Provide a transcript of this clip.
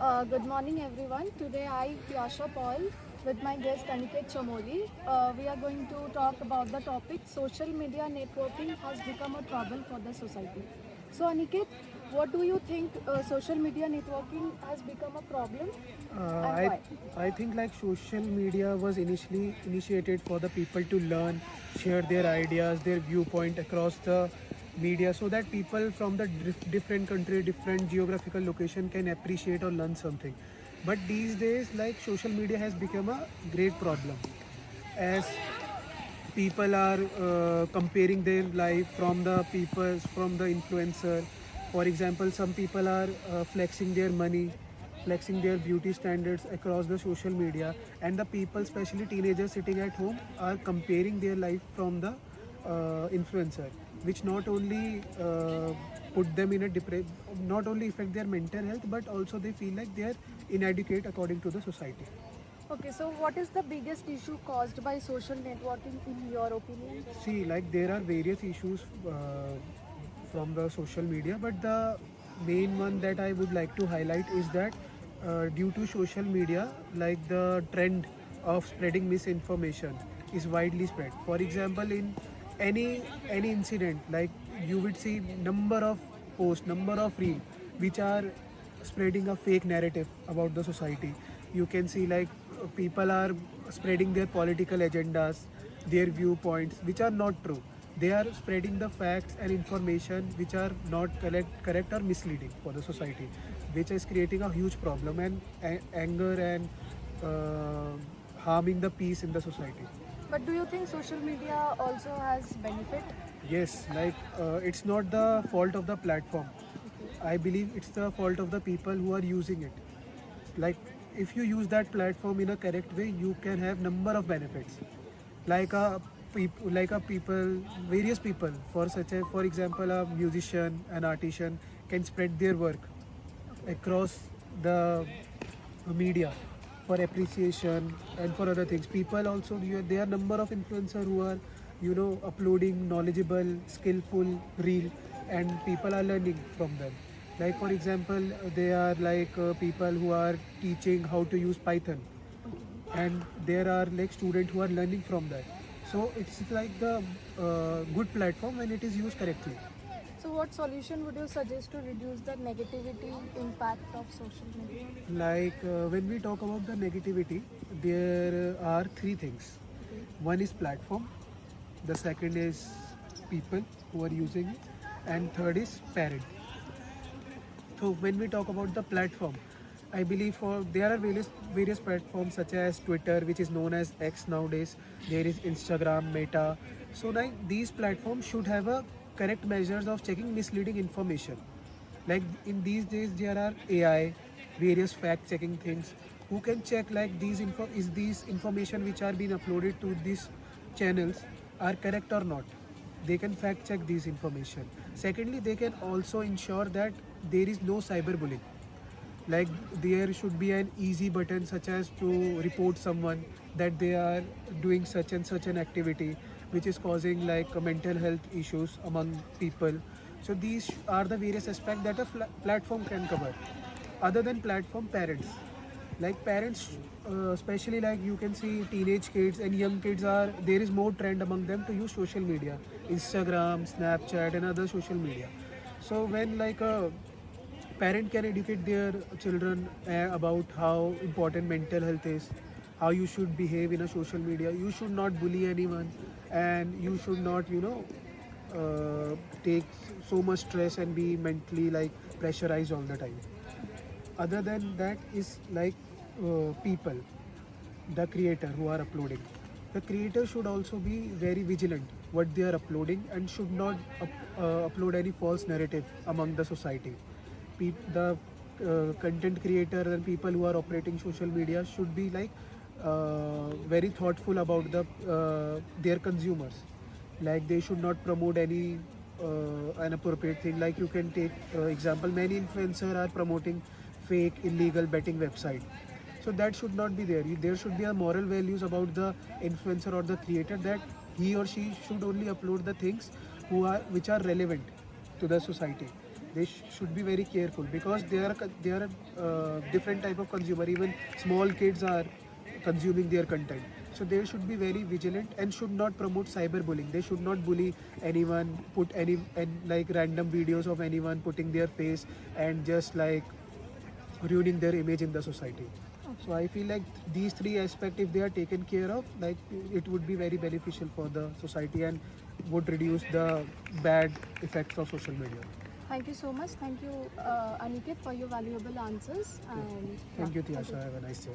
Good morning, everyone. Today I, Yasha Paul, with my guest Aniket Chamoli, we are going to talk about the topic social media networking has become a trouble for the society. So, Aniket, what do you think social media networking has become a problem Uh, and I why? I think like social media was initially initiated for the people to learn, share their ideas, their viewpoint across the media, so that people from the different country, different geographical location can appreciate or learn something. But these days, like social media has become a great problem, as people are comparing their life from the people from the influencer. For example, some people are flexing their money, flexing their beauty standards across the social media, and the people, especially teenagers sitting at home, are comparing their life from the influencer, which not only put them in a not only affect their mental health, but also they feel like they are inadequate according to the society. Okay, so what is the biggest issue caused by social networking in your opinion? See, like there are various issues from the social media, but the main one that I would like to highlight is that due to social media, like the trend of spreading misinformation is widely spread. For example, in any incident, like you would see number of posts, number of reels which are spreading a fake narrative about the society. You can see like people are spreading their political agendas, their viewpoints which are not true. They are spreading the facts and information which are not correct or misleading for the society, which is creating a huge problem and anger and harming the peace in the society. But do you think social media also has benefit? Yes, like it's not the fault of the platform. Okay. I believe it's the fault of the people who are using it. Like if you use that platform in a correct way, you can have number of benefits. Like a people, various people. For example, a musician, an artisan can spread their work Okay. across the media for appreciation and for other things. People also, there are number of influencers who are uploading knowledgeable, skillful reel, and people are learning from them. Like for example, they are like people who are teaching how to use Python, Okay. and there are like students who are learning from that. So it's like the good platform when it is used correctly. So, what solution would you suggest to reduce the negativity impact of social media? Like when we talk about the negativity, there are three things. Okay. One is platform, the second is people who are using it, and third is parent. So when we talk about the platform, I believe for there are various platforms such as Twitter, which is known as X nowadays. There is Instagram, Meta. So like these platforms should have a correct measures of checking misleading information. Like in these days, there are AI, various fact checking things who can check like these information which are being uploaded to these channels are correct or not. They can fact check these information. Secondly, they can also ensure that there is no cyberbullying. Like there should be an easy button such as to report someone that they are doing such and such an activity which is causing like mental health issues among people. So these are the various aspects that a platform can cover. Other than platform, parents, like parents, especially like you can see teenage kids and young kids, are there is more trend among them to use social media, Instagram, Snapchat and other social media. So when like a parent can educate their children about how important mental health is, how you should behave in a social media, you should not bully anyone, and you should not take so much stress and be mentally like pressurized all the time. Other than that is like people, the creator who are uploading, the creator should also be very vigilant what they are uploading and should not upload any false narrative among the society. The content creator and people who are operating social media should be like very thoughtful about their consumers. Like they should not promote any inappropriate thing. Like you can take example, many influencers are promoting fake illegal betting website. So that should not be there. There should be a moral values about the influencer or the creator, that he or she should only upload the things which are relevant to the society. they should be very careful because they are different type of consumer. Even small kids are consuming their content, so they should be very vigilant and should not promote cyberbullying. They should not bully anyone, put any and like random videos of anyone putting their face and just like ruining their image in the society. So I feel like these three aspects, if they are taken care of, like it would be very beneficial for the society and would reduce the bad effects of social media. Thank you so much. Thank you, Aniket, for your valuable answers. And Thank you, yeah, Tiyasha. Have a nice day.